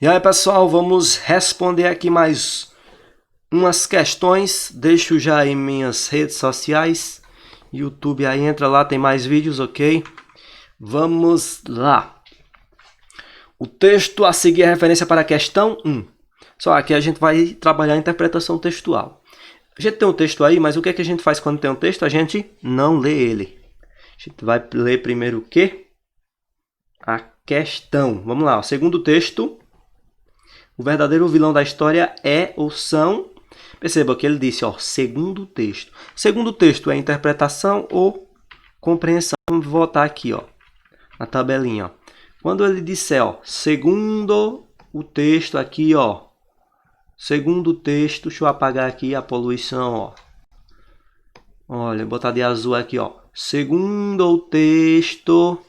E aí, pessoal, vamos responder aqui mais umas questões. Deixo já em minhas redes sociais, YouTube, aí entra lá, tem mais vídeos, ok? Vamos lá. O texto a seguir é referência para a questão 1. Só aqui a gente vai trabalhar a interpretação textual. A gente tem um texto aí, mas o que é que a gente faz quando tem um texto? A gente não lê ele. A gente vai ler primeiro o quê? A questão. Vamos lá, o segundo texto. O verdadeiro vilão da história é ou são... Perceba que ele disse, ó, segundo texto. Segundo texto é interpretação ou compreensão. Vamos voltar aqui, ó, na tabelinha, ó. Quando ele disser, ó, segundo o texto aqui, ó, segundo texto, deixa eu apagar aqui a poluição, ó. Olha, botar de azul aqui, ó. Segundo o texto,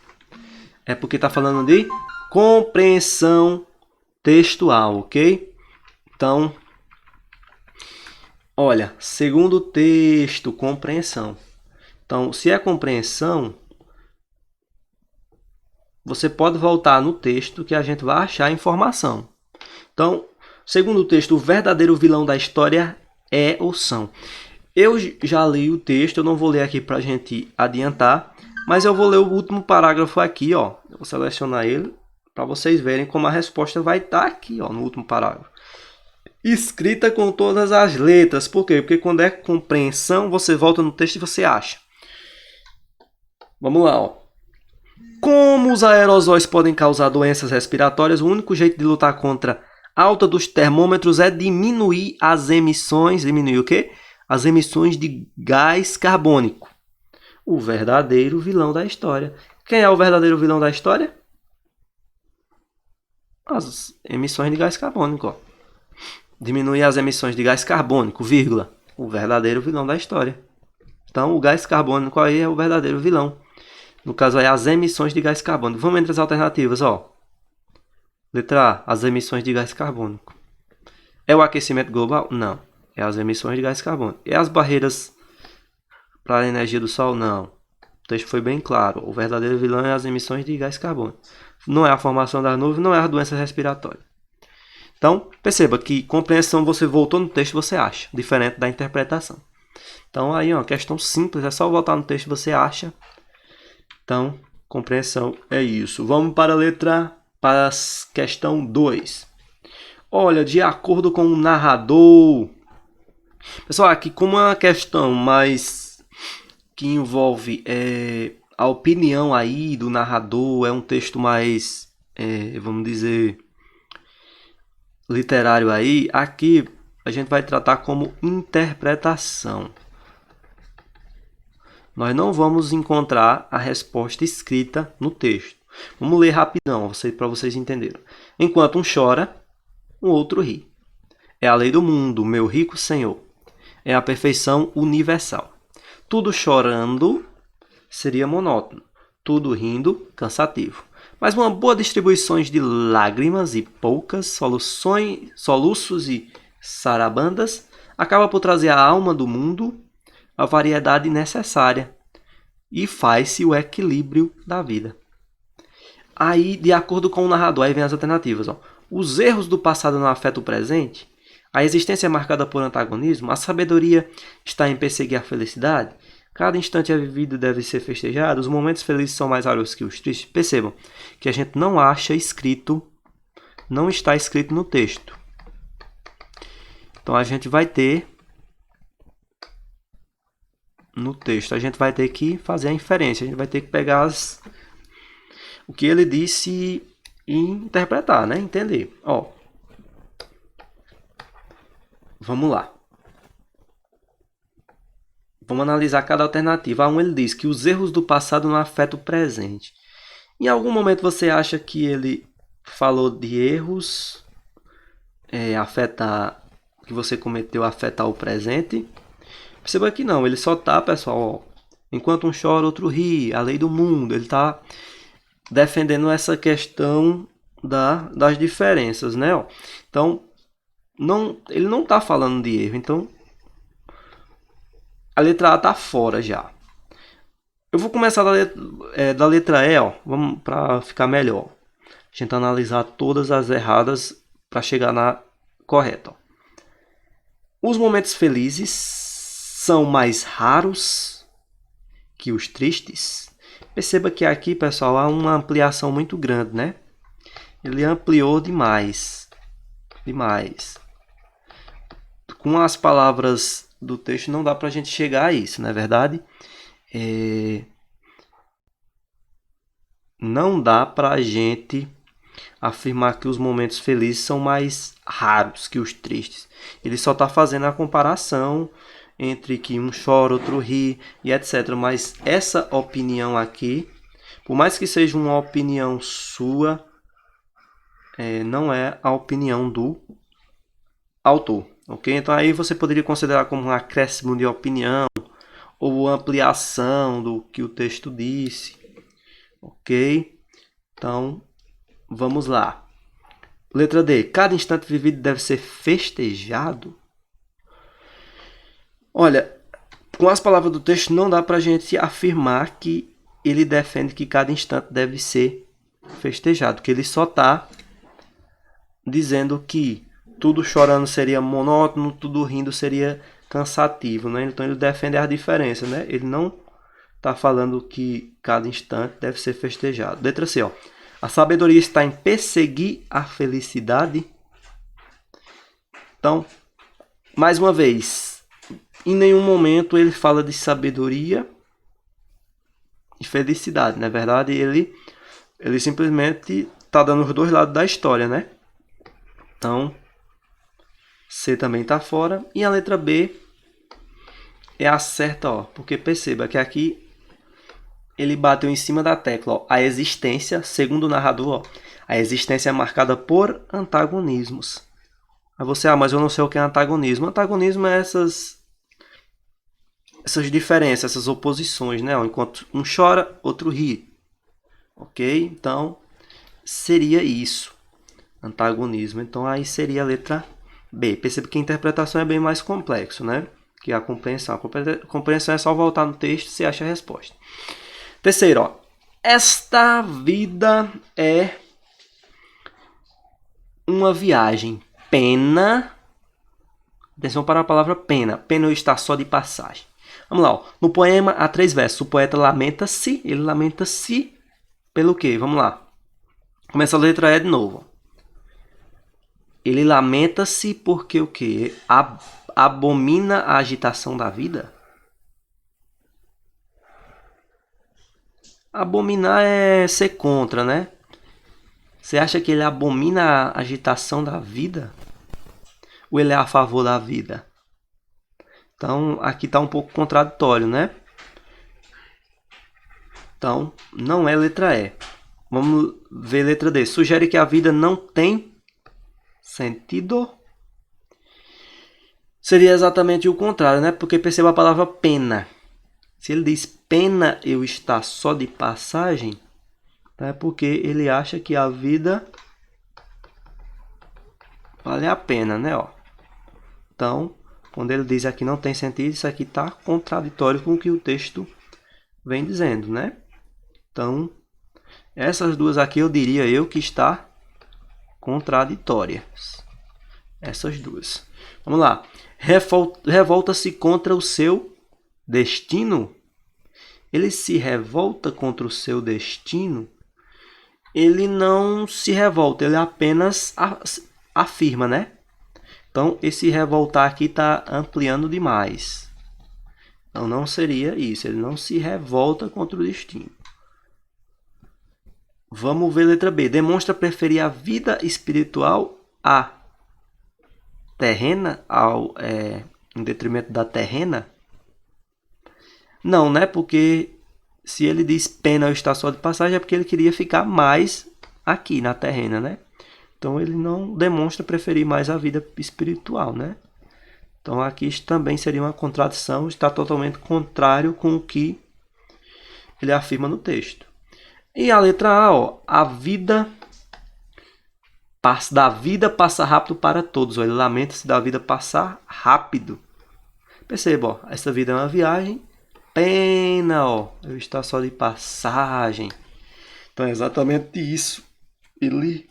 é porque está falando de compreensão textual, ok? Então, olha, segundo o texto, compreensão. Então, se é compreensão, você pode voltar no texto que a gente vai achar a informação. Então, segundo o texto, o verdadeiro vilão da história é ou são. Eu já li o texto, eu não vou ler aqui para a gente adiantar, mas eu vou ler o último parágrafo aqui, ó. Eu vou selecionar ele para vocês verem como a resposta vai estar aqui, ó, no último parágrafo. Escrita com todas as letras. Por quê? Porque quando é compreensão, você volta no texto e você acha. Vamos lá, ó. Como os aerosóis podem causar doenças respiratórias, o único jeito de lutar contra a alta dos termômetros é diminuir as emissões. Diminuir o quê? As emissões de gás carbônico. O verdadeiro vilão da história. Quem é o verdadeiro vilão da história? As emissões de gás carbônico, ó. Diminuir as emissões de gás carbônico, vírgula. O verdadeiro vilão da história. Então, o gás carbônico aí é o verdadeiro vilão. No caso aí, as emissões de gás carbônico. Vamos entre as alternativas, ó. Letra A, as emissões de gás carbônico. É o aquecimento global? Não. É as emissões de gás carbônico. É as barreiras para a energia do Sol? Não. O texto foi bem claro. O verdadeiro vilão é as emissões de gás carbônico. Não é a formação das nuvens, não é as doenças respiratórias. Então, perceba que compreensão você voltou no texto, você acha. Diferente da interpretação. Então, aí, ó, questão simples. É só voltar no texto, você acha. Então, compreensão é isso. Vamos para a letra, para a questão 2. Olha, de acordo com o narrador... Pessoal, aqui como é uma questão mais que envolve a opinião aí do narrador, é um texto mais, vamos dizer, literário aí, aqui a gente vai tratar como interpretação. Nós não vamos encontrar a resposta escrita no texto. Vamos ler rapidão, para vocês entenderem. Enquanto um chora, o outro ri. É a lei do mundo, meu rico senhor. É a perfeição universal. Tudo chorando seria monótono. Tudo rindo, cansativo. Mas uma boa distribuição de lágrimas e poucas soluços e sarabandas acaba por trazer à alma do mundo a variedade necessária e faz-se o equilíbrio da vida. Aí, de acordo com o narrador, aí vem as alternativas. Ó. Os erros do passado não afetam o presente? A existência é marcada por antagonismo? A sabedoria está em perseguir a felicidade? Cada instante é vivido e deve ser festejado? Os momentos felizes são mais raros que os tristes? Percebam que a gente não acha escrito, não está escrito no texto. Então, a gente vai ter... No texto, a gente vai ter que fazer a inferência. A gente vai ter que pegar o que ele disse e interpretar, né? Entender. Ó. Vamos lá. Vamos analisar cada alternativa. A1 ele diz que os erros do passado não afetam o presente. Em algum momento você acha que ele falou de erros que você cometeu afetar o presente? Perceba que não, ele só tá, pessoal, ó, enquanto um chora, outro ri, a lei do mundo. Ele tá defendendo essa questão das diferenças, né? Ó. Então, ele não tá falando de erro, então a letra A tá fora já. Eu vou começar da letra E, ó, vamos para ficar melhor. A gente analisar todas as erradas para chegar na correta. Os momentos felizes são mais raros que os tristes. Perceba que aqui, pessoal, há uma ampliação muito grande, né? Ele ampliou demais. Demais. Com as palavras do texto não dá para a gente chegar a isso, não é verdade? Não dá para a gente afirmar que os momentos felizes são mais raros que os tristes. Ele só está fazendo a comparação entre que um chora, outro ri e etc. Mas essa opinião aqui, por mais que seja uma opinião sua, não é a opinião do autor. Ok? Então aí você poderia considerar como um acréscimo de opinião ou ampliação do que o texto disse. Ok? Então, vamos lá. Letra D. Cada instante vivido deve ser festejado. Olha, com as palavras do texto não dá para a gente afirmar que ele defende que cada instante deve ser festejado, que ele só está dizendo que tudo chorando seria monótono, tudo rindo seria cansativo, né? Então ele defende a diferença, né? Ele não está falando que cada instante deve ser festejado. Letra C, ó. A sabedoria está em perseguir a felicidade. Então, mais uma vez, em nenhum momento ele fala de sabedoria e felicidade, na verdade ele simplesmente está dando os dois lados da história, né? Então, C também está fora. E a letra B é a certa, ó, porque perceba que aqui ele bateu em cima da tecla, ó, a existência, segundo o narrador, ó, a existência é marcada por antagonismos. Aí você, mas eu não sei o que é antagonismo. Antagonismo é essas diferenças, essas oposições, né? Enquanto um chora, outro ri. Ok? Então, seria isso. Antagonismo. Então, aí seria a letra B. Percebe que a interpretação é bem mais complexo, né? Que a compreensão. A compreensão é só voltar no texto e você acha a resposta. Terceiro, ó. Esta vida é uma viagem. Pena. Atenção para a palavra pena. Pena eu estar só de passagem. Vamos lá, ó. No poema há 3 versos. O poeta lamenta-se. Ele lamenta-se pelo quê? Vamos lá. Começa a letra E de novo. Ele lamenta-se porque o quê? Abomina a agitação da vida? Abominar é ser contra, né? Você acha que ele abomina a agitação da vida? Ou ele é a favor da vida? Então, aqui está um pouco contraditório, né? Então, não é letra E. Vamos ver letra D. Sugere que a vida não tem sentido. Seria exatamente o contrário, né? Porque perceba a palavra pena. Se ele diz pena eu estar só de passagem, é porque ele acha que a vida vale a pena, né? Ó. Então, quando ele diz aqui não tem sentido, isso aqui está contraditório com o que o texto vem dizendo, né? Então, essas duas aqui eu diria eu que está contraditórias. Essas duas. Vamos lá. Revolta-se contra o seu destino. Ele se revolta contra o seu destino. Ele não se revolta, ele apenas afirma, né? Então, esse revoltar aqui está ampliando demais. Então, não seria isso. Ele não se revolta contra o destino. Vamos ver letra B. Demonstra preferir a vida espiritual à terrena, em detrimento da terrena? Não, né? Porque se ele diz pena ou está só de passagem, é porque ele queria ficar mais aqui na terrena, né? Então ele não demonstra preferir mais a vida espiritual, né? Então aqui também seria uma contradição, está totalmente contrário com o que ele afirma no texto. E a letra A, ó, a vida passa rápido para todos. Ó, ele lamenta-se da vida passar rápido. Perceba, ó, essa vida é uma viagem. Pena, ó, eu estou só de passagem. Então é exatamente isso ele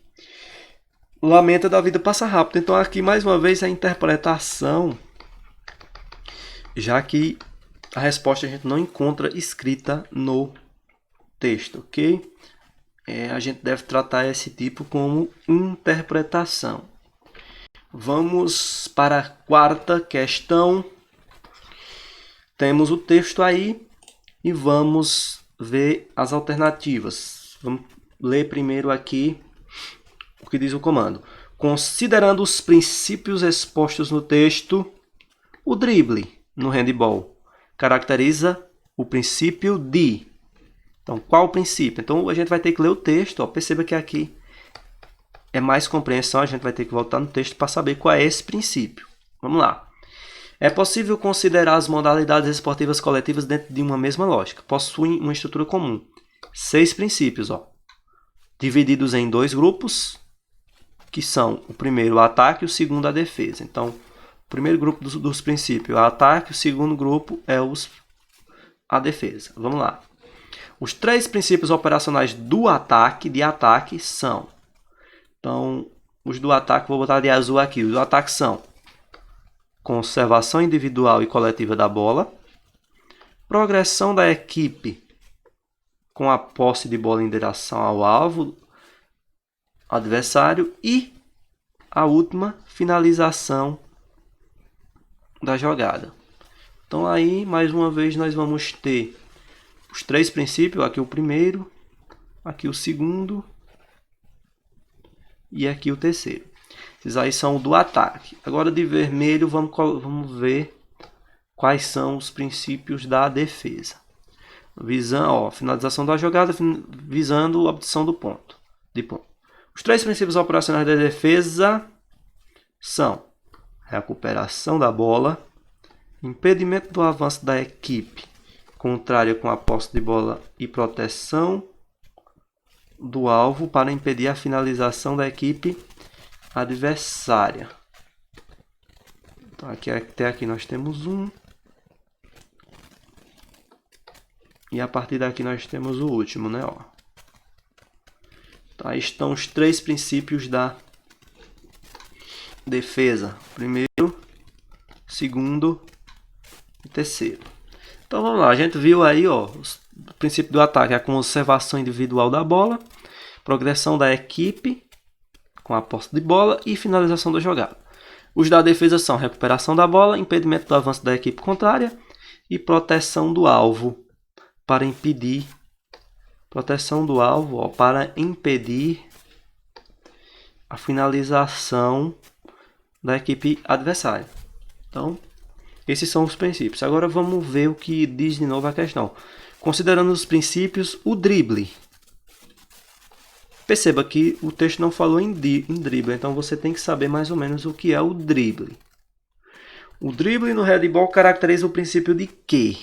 lamenta da vida passa rápido. Então aqui mais uma vez a interpretação, já que a resposta a gente não encontra escrita no texto, ok? A gente deve tratar esse tipo como interpretação. Vamos para a quarta questão. Temos o texto aí e vamos ver as alternativas. Vamos ler primeiro aqui o que diz o comando. Considerando os princípios expostos no texto, o drible no handebol caracteriza o princípio de... Então, qual o princípio? Então, a gente vai ter que ler o texto. Ó. Perceba que aqui é mais compreensão. A gente vai ter que voltar no texto para saber qual é esse princípio. Vamos lá. É possível considerar as modalidades esportivas coletivas dentro de uma mesma lógica. Possuem uma estrutura comum. 6 princípios, ó, divididos em 2 grupos, que são o primeiro o ataque e o segundo a defesa. Então, o primeiro grupo dos princípios é o ataque, o segundo grupo é a defesa. Vamos lá. Os 3 princípios operacionais do ataque, são... Então, os do ataque, vou botar de azul aqui. Os do ataque são conservação individual e coletiva da bola, progressão da equipe com a posse de bola em direção ao alvo adversário e a última, finalização da jogada. Então aí, mais uma vez, nós vamos ter os 3 princípios, aqui o primeiro, aqui o segundo e aqui o terceiro. Esses aí são do ataque. Agora de vermelho vamos ver quais são os princípios da defesa. Visando, finalização da jogada, visando a obtenção do ponto. Os 3 princípios operacionais da defesa são recuperação da bola, impedimento do avanço da equipe contrária com a posse de bola e proteção do alvo para impedir a finalização da equipe adversária. Então, até aqui nós temos um. E a partir daqui nós temos o último, né? Ó. Então, aí estão os 3 princípios da defesa. Primeiro, segundo e terceiro. Então vamos lá, a gente viu aí, ó, o princípio do ataque, a conservação individual da bola, progressão da equipe com a posse de bola e finalização da jogada. Os da defesa são recuperação da bola, impedimento do avanço da equipe contrária e proteção do alvo para impedir a finalização da equipe adversária. Então, esses são os princípios. Agora vamos ver o que diz de novo a questão. Considerando os princípios, o drible. Perceba que o texto não falou em drible, então você tem que saber mais ou menos o que é o drible. O drible no handebol caracteriza o princípio de quê?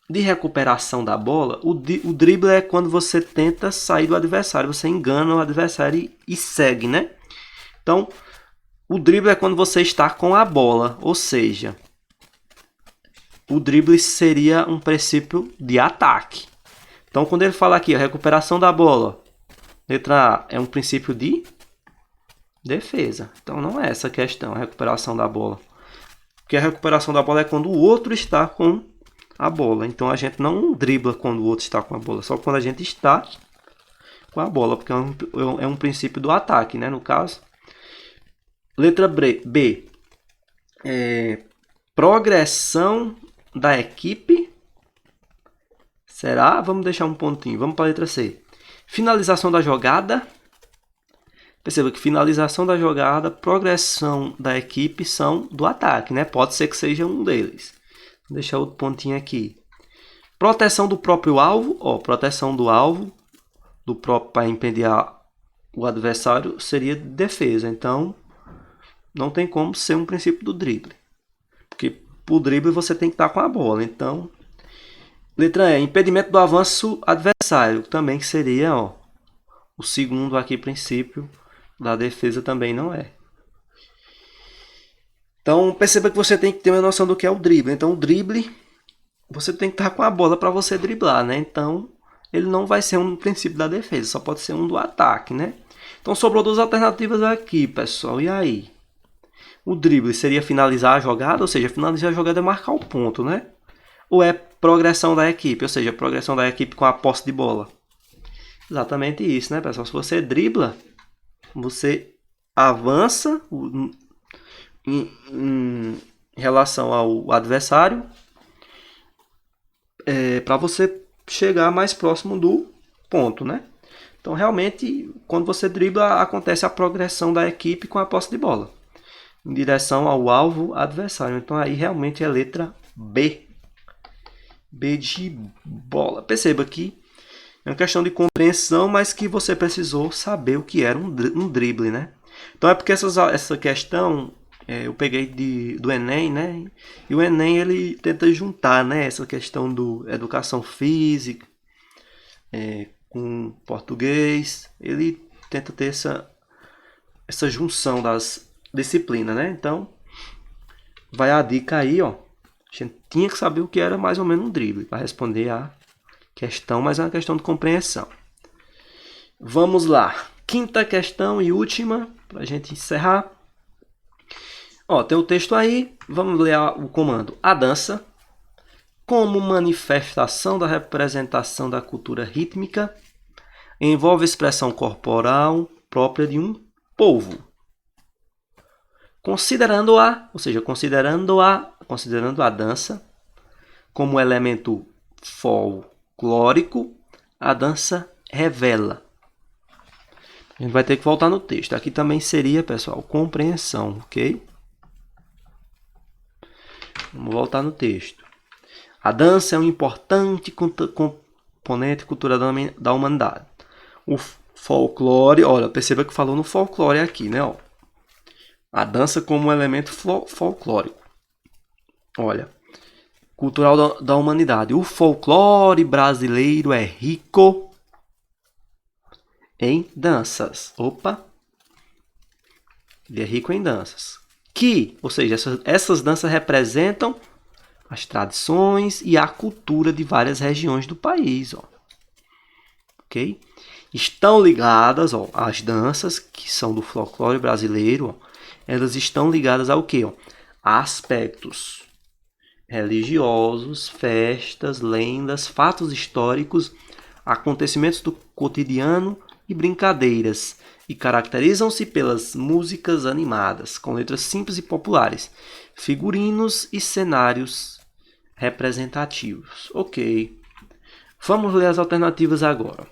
De recuperação da bola. O drible é quando você tenta sair do adversário, você engana o adversário e segue, né? Então, o drible é quando você está com a bola, ou seja, o drible seria um princípio de ataque. Então, quando ele fala aqui, a recuperação da bola, letra A, é um princípio de defesa. Então, não é essa a questão, a recuperação da bola. Porque a recuperação da bola é quando o outro está com a bola. Então, a gente não dribla quando o outro está com a bola, só quando a gente está com a bola, porque é um princípio do ataque, né, no caso. Letra B. Progressão da equipe. Será? Vamos deixar um pontinho. Vamos para a letra C. Finalização da jogada. Perceba que finalização da jogada, progressão da equipe são do ataque, né? Pode ser que seja um deles. Vou deixar outro pontinho aqui. Proteção do próprio alvo. Proteção do alvo do próprio para impedir o adversário seria defesa. Então, não tem como ser um princípio do drible. Porque para o drible você tem que estar com a bola. Então, letra E, impedimento do avanço adversário. Também que seria o segundo aqui princípio da defesa também não é. Então, perceba que você tem que ter uma noção do que é o drible. Então, o drible, você tem que estar com a bola para você driblar, né? Então, ele não vai ser um princípio da defesa, só pode ser um do ataque, né? Então sobrou duas alternativas aqui, pessoal. E aí? O drible seria finalizar a jogada, ou seja, finalizar a jogada é marcar o ponto, né? Ou é progressão da equipe, ou seja, progressão da equipe com a posse de bola. Exatamente isso, né, pessoal? Se você dribla, você avança em relação ao adversário para você chegar mais próximo do ponto, né? Então, realmente, quando você dribla, acontece a progressão da equipe com a posse de bola em direção ao alvo adversário. Então, aí realmente é letra B. B de bola. Perceba que é uma questão de compreensão, mas que você precisou saber o que era um drible, né? Então, é porque essa questão eu peguei do Enem, né? E o Enem ele tenta juntar, né, essa questão do educação física com português. Ele tenta ter essa junção das disciplinas, né? Então, vai a dica aí, ó. A gente tinha que saber o que era mais ou menos um drible para responder a questão, mas é uma questão de compreensão. Vamos lá. Quinta questão e última para a gente encerrar. Ó, tem o texto aí, vamos ler o comando. A dança, como manifestação da representação da cultura rítmica, envolve expressão corporal própria de um povo. Considerando a dança como elemento folclórico, a dança revela. A gente vai ter que voltar no texto. Aqui também seria, pessoal, compreensão, ok? Vamos voltar no texto. A dança é um importante componente cultural da humanidade. O folclore, olha, perceba que falou no folclore aqui, né? Ó. A dança como elemento folclórico. Olha, cultural da humanidade. O folclore brasileiro é rico em danças. Opa! Ele é rico em danças. Ou seja, essas danças representam as tradições e a cultura de várias regiões do país. Ó. Ok? Estão ligadas, ó, as danças que são do folclore brasileiro, ó, elas estão ligadas ao quê? Ó? A aspectos religiosos, festas, lendas, fatos históricos, acontecimentos do cotidiano e brincadeiras, e caracterizam-se pelas músicas animadas, com letras simples e populares, figurinos e cenários representativos. Ok. Vamos ler as alternativas agora.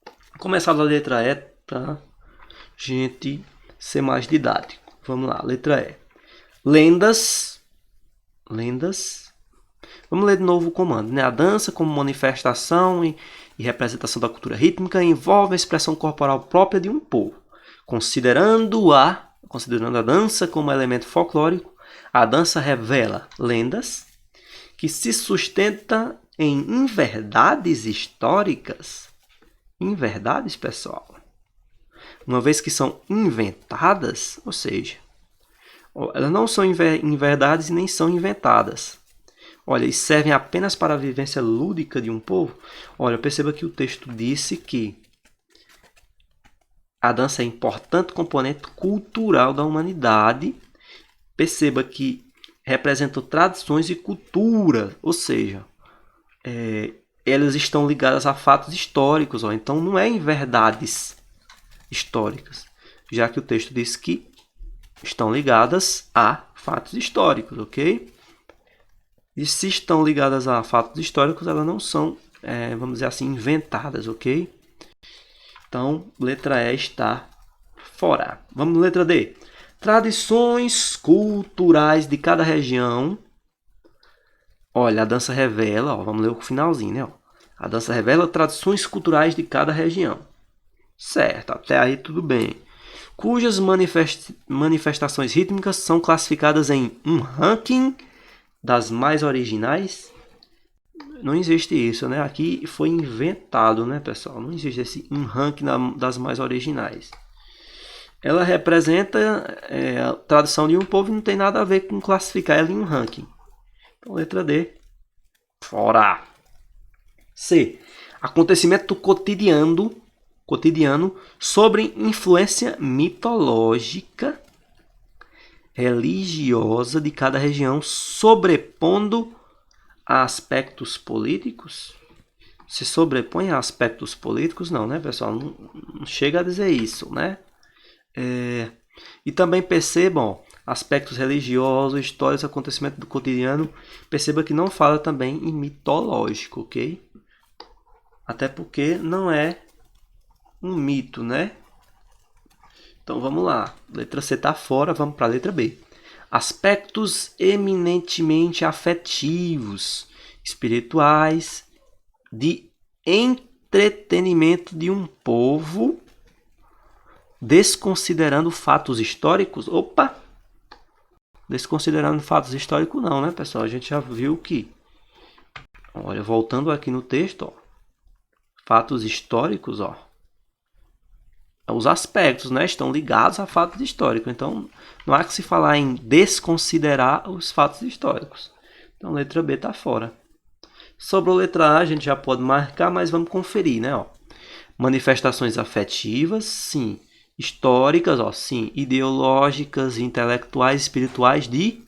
Vou começar da letra E para gente ser mais didático. Vamos lá, letra E. Lendas. Vamos ler de novo o comando, né? A dança como manifestação e representação da cultura rítmica envolve a expressão corporal própria de um povo. Considerando a dança como elemento folclórico, a dança revela lendas que se sustenta em inverdades históricas. Inverdades, pessoal. Uma vez que são inventadas, ou seja, elas não são inverdades e nem são inventadas. Olha, e servem apenas para a vivência lúdica de um povo. Olha, perceba que o texto disse que a dança é importante componente cultural da humanidade. Perceba que representam tradições e cultura, ou seja, elas estão ligadas a fatos históricos. Ó. Então, não é em verdades históricas, já que o texto diz que estão ligadas a fatos históricos, ok? E se estão ligadas a fatos históricos, elas não são, vamos dizer assim, inventadas, ok? Então, letra E está fora. Vamos na letra D. Tradições culturais de cada região. Olha, a dança revela, ó, vamos ler o finalzinho, né? Ó. A dança revela tradições culturais de cada região. Certo, até aí tudo bem. Cujas manifestações rítmicas são classificadas em um ranking das mais originais. Não existe isso, né? Aqui foi inventado, né, pessoal? Não existe esse um ranking das mais originais. Ela representa a tradição de um povo e não tem nada a ver com classificar ela em um ranking. Então, letra D, fora. C. Acontecimento cotidiano sobre influência mitológica, religiosa de cada região, sobrepondo a aspectos políticos. Se sobrepõe a aspectos políticos, não, né, pessoal? Não chega a dizer isso, né? E também percebam aspectos religiosos, histórias, acontecimentos do cotidiano. Perceba que não fala também em mitológico, ok? Até porque não é um mito, né? Então vamos lá. Letra C está fora, vamos para a letra B. Aspectos eminentemente afetivos, espirituais, de entretenimento de um povo, desconsiderando fatos históricos. Opa! Desconsiderando fatos históricos não, né, pessoal? A gente já viu que... Olha, voltando aqui no texto, ó. Fatos históricos, ó. Os aspectos, né, estão ligados a fatos históricos. Então, não há que se falar em desconsiderar os fatos históricos. Então, letra B está fora. Sobre a letra A, a gente já pode marcar, mas vamos conferir, né? Ó. Manifestações afetivas, sim. Históricas, ó, sim. Ideológicas, intelectuais, espirituais de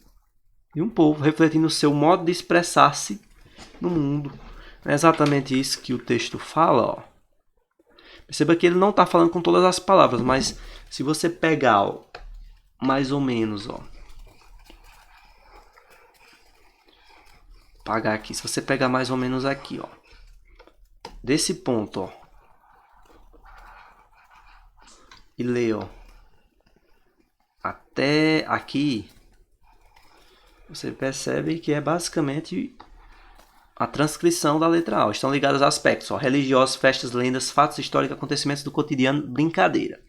um povo, refletindo o seu modo de expressar-se no mundo. É exatamente isso que o texto fala, ó. Perceba que ele não está falando com todas as palavras, mas se você pegar, ó, mais ou menos, ó, apagar aqui, se você pegar mais ou menos aqui, ó, desse ponto, ó, e ler, ó, até aqui, você percebe que é basicamente a transcrição da letra A. Estão ligados a aspectos, ó, religiosos, festas, lendas, fatos históricos, acontecimentos do cotidiano, brincadeira.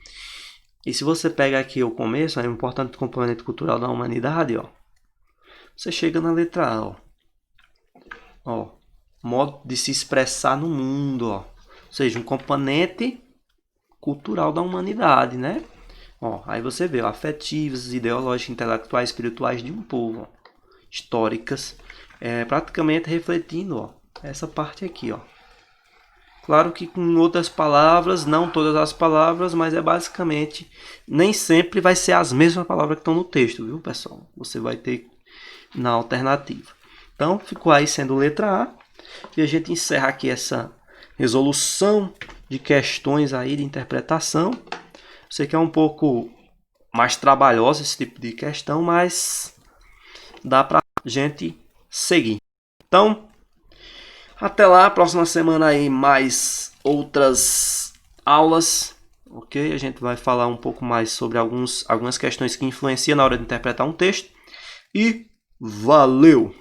E se você pega aqui o começo, é um importante componente cultural da humanidade, ó, você chega na letra A, ó, modo de se expressar no mundo, ó, ou seja, um componente cultural da humanidade, né? Ó, aí você vê, ó, afetivos, ideológicos, intelectuais, espirituais de um povo, ó, históricas, praticamente refletindo, ó, essa parte aqui, ó. Claro que com outras palavras, não todas as palavras, mas é basicamente, nem sempre vai ser as mesmas palavras que estão no texto, viu, pessoal? Você vai ter na alternativa. Então, ficou aí sendo letra A. E a gente encerra aqui essa resolução de questões aí de interpretação. Sei que é um pouco mais trabalhoso esse tipo de questão, mas dá pra gente seguir. Então, até lá, próxima semana aí mais outras aulas, ok? A gente vai falar um pouco mais sobre algumas questões que influenciam na hora de interpretar um texto. E valeu!